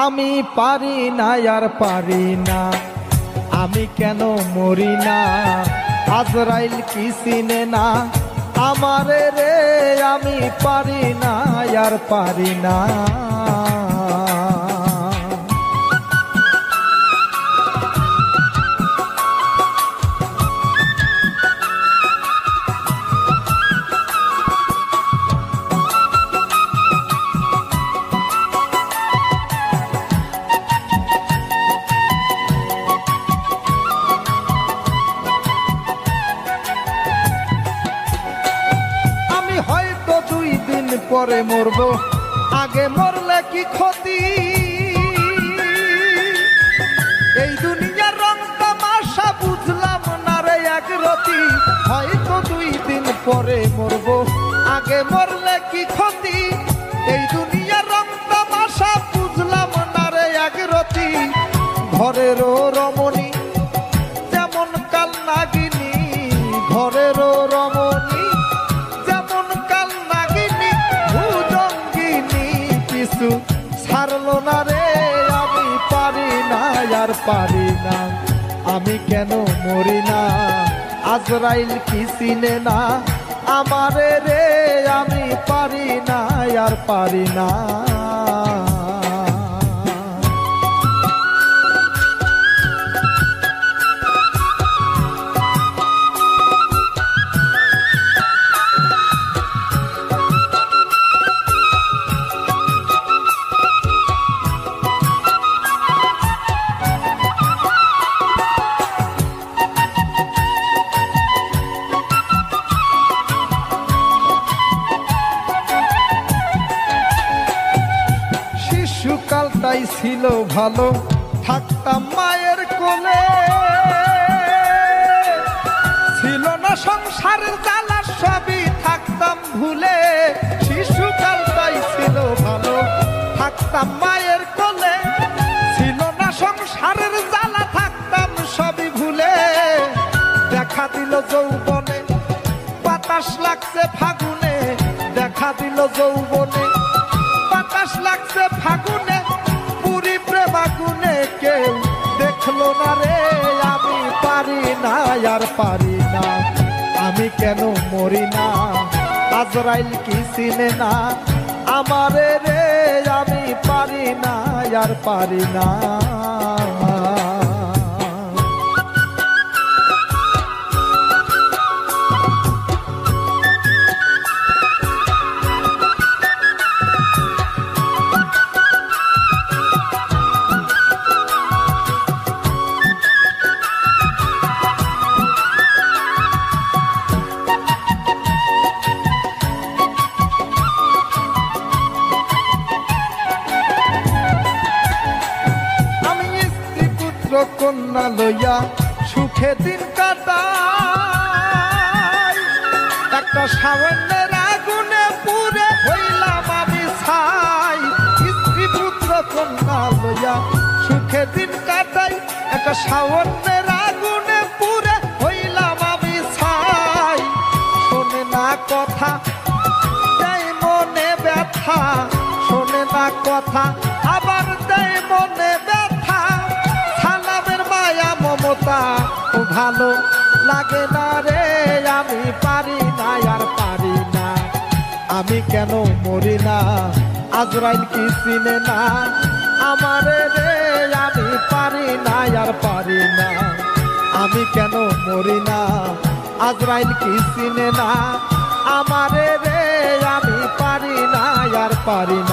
আমি পারি না আর পারি না, আমি কেন মরি না? আজরাইল কি চিনে না আমারে রে? আমি পারি না আর পারি না। পরে মরবো, আগে মরলে কি ক্ষতি? এই দুনিয়ার রং তামাশা বুঝলাম না রে এক রতি। হয়তো 2 দিন পরে মরবো, আগে মরলে কি ক্ষতি? এই দুনিয়ার রং তামাশা বুঝলাম না রে এক রতি। ঘরেরও রমণী যেমন কাল নাগিনী, ঘরেরও রমণী ছাড়লো না রে। আমি পারি না আর পারি না, আমি কেন মরি না? আজরাইল কি চিনে না আমারে রে? আমি পারি না আর পারি না। শিশুকালটাই ছিল ভালো, থাকতাম মায়ের কোলে। ছিল না সংসারের জ্বালা, সবই থাকতাম ভুলে। শিশুকালটাই ছিল ভালো, থাকতাম মায়ের কোলে। ছিল না সংসারের জ্বালা, থাকতাম সবই ভুলে। দেখা দিল যৌবনে, বাতাস লাগছে ফাগুনে। দেখা দিল যৌবনে, বাতাস লাগছে ফাগুনে। পুরি প্রেমাগুনে কেউ দেখলো না রে। আমি পারি না আর পারি না, আমি কেন মরি না? আজরাইল কি চিনে না আমারে রে? আমি পারি না আর পারি না। কন্যা লইয়া সুখে দিন কাটাই। একটা সাবনের আগুনে পুরে হইলাম আমি ছাই। স্ত্রী পুত্র কন্যা লইয়া সুখে দিন কাটাই। একটা সাবনের আগুনে পুরে হইলাম আমি ছাই। শোনে না কথা, দেয় মনে ব্যথা। শোনে না কথা, আবার দেয় মনে ব্যথা। মমতা ভালো লাগে না রে। আমি পারি না আর পারি না, আমি কেন মরি না? আজরাইল কি চিনে না আমারে রে? আমি পারি না আর পারি না, আমি কেন মরি না? আজরাইল কি চিনে না আমারে রে? আমি পারি না আর পারি না।